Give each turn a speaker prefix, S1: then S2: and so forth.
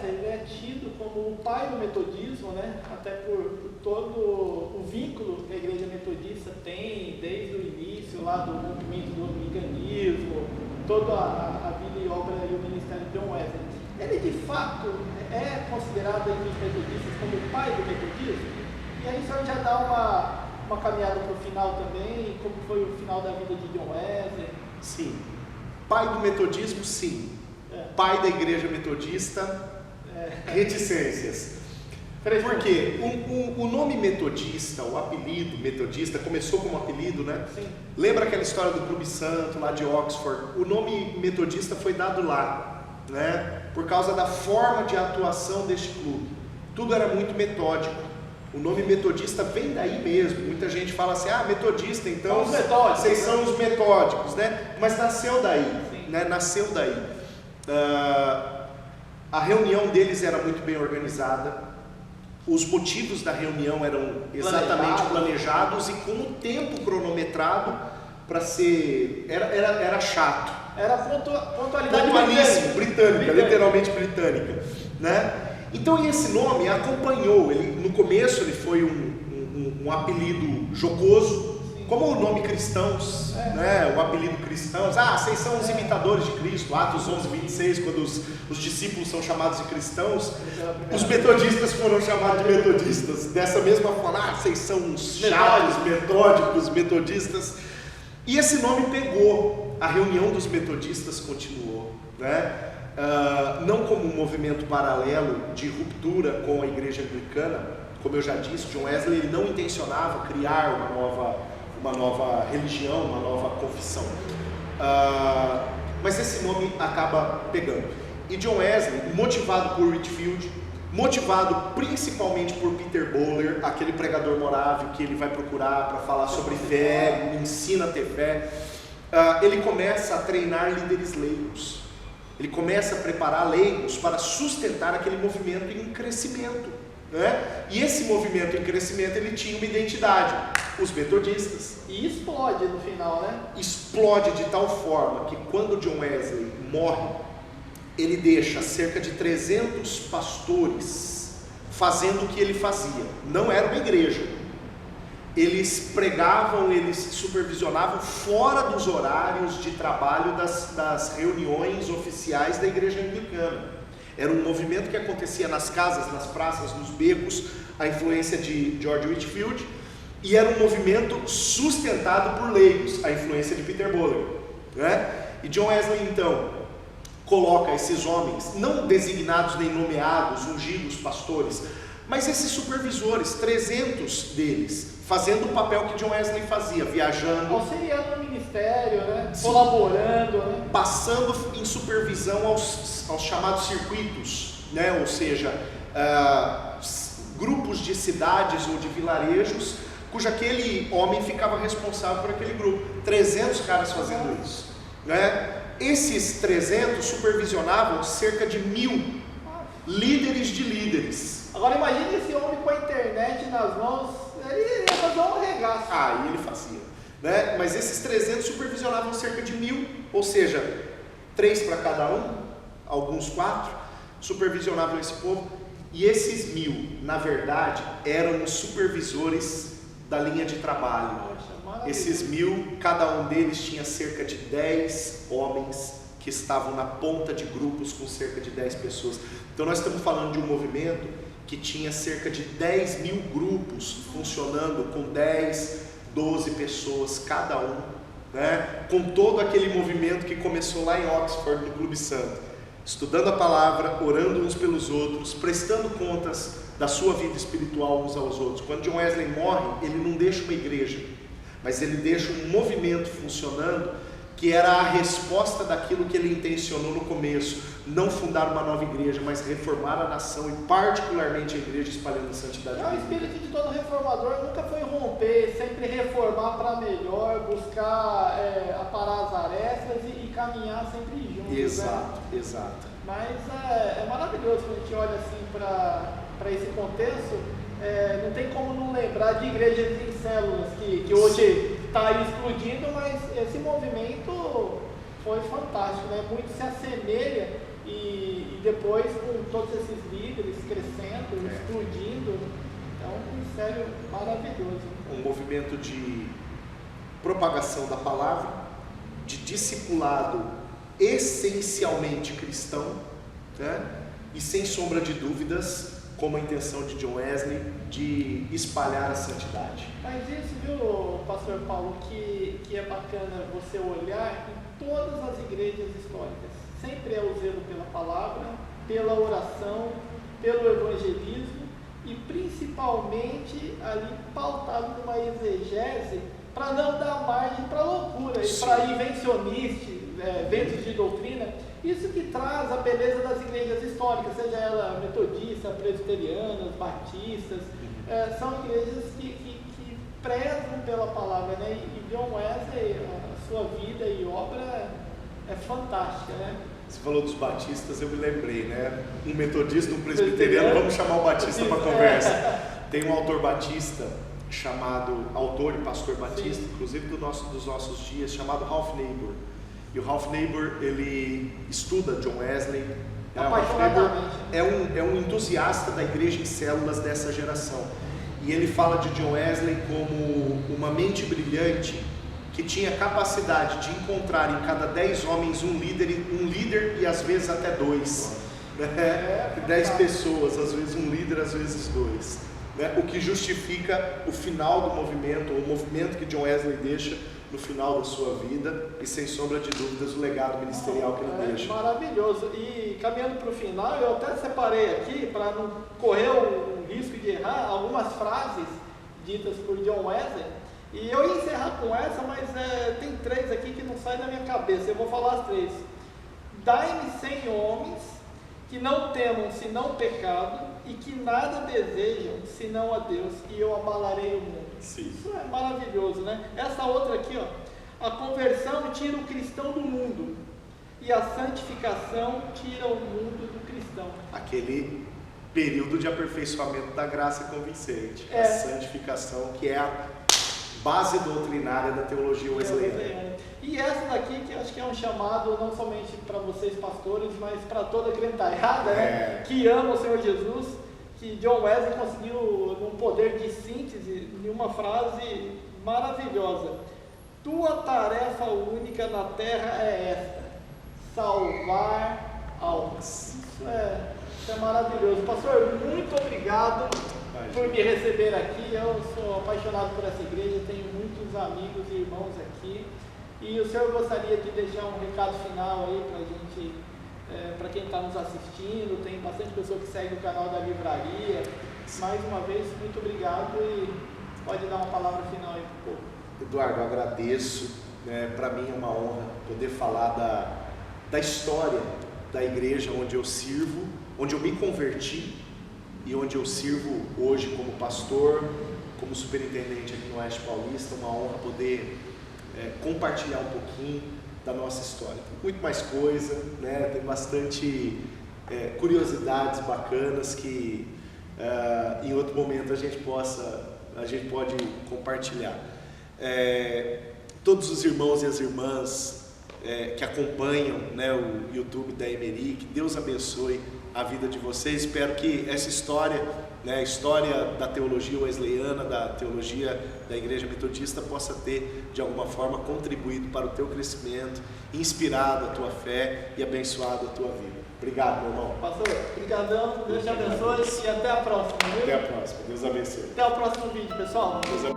S1: Wesley é tido como o pai do metodismo, né? Até por todo o vínculo que a igreja metodista tem desde o início lá do movimento do dominganismo, toda a vida e obra e o ministério de John Wesley. Ele de fato é considerado entre os metodistas como o pai do metodismo? E aí o senhor já dá uma caminhada para o final também, como foi o final da vida de John Wesley?
S2: Sim. Pai do metodismo, sim. Pai da igreja metodista, reticências. Por quê? O nome metodista, o apelido metodista, começou como apelido, né?
S1: Sim.
S2: Lembra aquela história do Clube Santo, lá de Oxford? O nome metodista foi dado lá, né? Por causa da forma de atuação deste clube. Tudo era muito metódico. O nome metodista vem daí mesmo. Muita gente fala assim, metodista, então vocês são os metódicos, né? Mas nasceu daí, né? Nasceu daí. A reunião deles era muito bem organizada. Os motivos da reunião eram exatamente planejados e com o tempo cronometrado para ser... Era chato.
S1: Era pontualidade
S2: britânica, literalmente britânica, né? Então esse nome acompanhou, no começo ele foi um apelido jocoso, como o nome cristãos, né? O apelido cristãos, vocês são os imitadores de Cristo, Atos 11:26, quando os discípulos são chamados de cristãos, os metodistas foram chamados de metodistas, dessa mesma forma, vocês são uns chatos, metódicos, metodistas, e esse nome pegou, a reunião dos metodistas continuou, né? Não como um movimento paralelo de ruptura com a igreja anglicana, como eu já disse, John Wesley ele não intencionava criar uma nova religião, uma nova confissão, mas esse nome acaba pegando. E John Wesley, motivado por Whitefield, motivado principalmente por Peter Böhler, aquele pregador morável que ele vai procurar para falar sobre fé, ensina a ter fé, ele começa a treinar líderes leigos. Ele começa a preparar leigos para sustentar aquele movimento em crescimento, né? E esse movimento em crescimento, ele tinha uma identidade, os metodistas.
S1: E explode no final, né?
S2: Explode de tal forma que quando John Wesley morre, ele deixa cerca de 300 pastores fazendo o que ele fazia. Não era uma igreja. Eles pregavam, eles supervisionavam fora dos horários de trabalho das reuniões oficiais da igreja anglicana. Era um movimento que acontecia nas casas, nas praças, nos becos, a influência de George Whitefield, e era um movimento sustentado por leigos, a influência de Peter Böhler, né? E John Wesley então coloca esses homens, não designados nem nomeados, ungidos pastores, mas esses supervisores, 300 deles, fazendo o papel que John Wesley fazia, viajando,
S1: auxiliando no ministério, né? Colaborando, né?
S2: Passando em supervisão aos chamados circuitos, né? Ou seja, grupos de cidades ou de vilarejos, cujo aquele homem ficava responsável por aquele grupo. 300 caras fazendo isso, né? Esses 300 supervisionavam cerca de 1000 líderes de líderes.
S1: Agora imagine esse homem com a internet nas mãos, ele ia fazer um regaço.
S2: E ele fazia, né? Mas esses 300 supervisionavam cerca de 1000, ou seja, 3 para cada um, alguns 4, supervisionavam esse povo. E esses 1000, na verdade, eram os supervisores da linha de trabalho. Esses 1000, cada um deles tinha cerca de 10 homens que estavam na ponta de grupos com cerca de 10 pessoas. Então nós estamos falando de um movimento que tinha cerca de 10.000 grupos funcionando com 10, 12 pessoas cada um, né? Com todo aquele movimento que começou lá em Oxford, no Clube Santo, estudando a palavra, orando uns pelos outros, prestando contas da sua vida espiritual uns aos outros. Quando John Wesley morre, ele não deixa uma igreja, mas ele deixa um movimento funcionando que era a resposta daquilo que ele intencionou no começo, não fundar uma nova igreja, mas reformar a nação e particularmente a igreja espalhando a santidade.
S1: O espírito de todo reformador nunca foi romper, sempre reformar para melhor, buscar aparar as arestas e caminhar sempre juntos.
S2: Exato,
S1: né?
S2: Exato.
S1: Mas é maravilhoso quando a gente olha assim para esse contexto, não tem como não lembrar de igrejas em células que hoje está aí explodindo, mas esse movimento foi fantástico, né? Muito se assemelha e depois com todos esses líderes crescendo, explodindo, é um ministério maravilhoso.
S2: Um movimento de propagação da palavra, de discipulado essencialmente cristão, né? E sem sombra de dúvidas, como a intenção de John Wesley, de espalhar a santidade.
S1: Mas isso, viu, pastor Paulo, que é bacana você olhar em todas as igrejas históricas. Sempre é o zelo pela palavra, pela oração, pelo evangelismo e principalmente ali pautado numa exegese para não dar margem para loucura e para invencionistas, ventos de doutrina. Isso que traz a beleza das igrejas históricas, seja ela metodista, presbiterianas, batistas, são igrejas que prezam pela palavra, né? E John Wesley, a sua vida e obra é fantástica, né?
S2: Você falou dos batistas, eu me lembrei, né? Um metodista, um presbiteriano, vamos chamar o batista para conversa. Tem um autor batista chamado, autor e pastor batista, inclusive dos nossos dias, chamado Ralph Neighbour. E o Ralph Neighbour, ele estuda John Wesley. O Ralph Neighbour é um entusiasta da igreja em células dessa geração. E ele fala de John Wesley como uma mente brilhante que tinha capacidade de encontrar em cada 10 homens um líder e às vezes até 2. 10 pessoas, às vezes um líder, às vezes 2. O que justifica o final do movimento, o movimento que John Wesley deixa no final da sua vida e, sem sombra de dúvidas, o legado ministerial que ele deixa.
S1: Maravilhoso. E caminhando para o final, eu até separei aqui, para não correr o risco de errar, algumas frases ditas por John Wesley. E eu ia encerrar com essa, mas tem 3 aqui que não saem da minha cabeça. Eu vou falar as 3. Dai-me 100 homens que não temam senão pecado e que nada desejam senão a Deus, e eu abalarei o mundo.
S2: Sim.
S1: Isso é maravilhoso, né? Essa outra aqui, ó, a conversão tira o cristão do mundo e a santificação tira o mundo do cristão.
S2: Aquele período de aperfeiçoamento da graça convincente, a santificação, que é a base doutrinária da teologia wesleyana.
S1: E essa daqui, que acho que é um chamado não somente para vocês pastores, mas para toda a grandeirada, né? Que ama o Senhor Jesus, que John Wesley conseguiu, num poder de síntese, em uma frase maravilhosa: tua tarefa única na terra é esta, salvar almas. Isso é maravilhoso. Pastor, muito obrigado por me receber aqui. Eu sou apaixonado por essa igreja, tenho muitos amigos e irmãos aqui. E o senhor gostaria de deixar um recado final aí para a gente, para quem está nos assistindo? Tem bastante pessoa que segue o canal da livraria. Mais uma vez, muito obrigado e pode dar uma palavra final aí para o povo.
S2: Eduardo, eu agradeço. Para mim é uma honra poder falar da história da igreja onde eu sirvo, onde eu me converti e onde eu sirvo hoje como pastor, como superintendente aqui no Oeste Paulista. Uma honra poder compartilhar um pouquinho da nossa história. Tem muito mais coisa, né? Tem bastante curiosidades bacanas que em outro momento a gente pode compartilhar. Todos os irmãos e as irmãs que acompanham, né, o YouTube da Emery, que Deus abençoe a vida de vocês. Espero que essa história, né, a história da teologia wesleyana, da teologia da Igreja Metodista, possa ter de alguma forma contribuído para o teu crescimento, inspirado a tua fé e abençoado a tua vida. Obrigado, meu irmão.
S1: Pastor, obrigadão, Deus te abençoe e até a próxima. Viu?
S2: Até a próxima, Deus abençoe.
S1: Até o próximo vídeo, pessoal.
S2: Deus abençoe.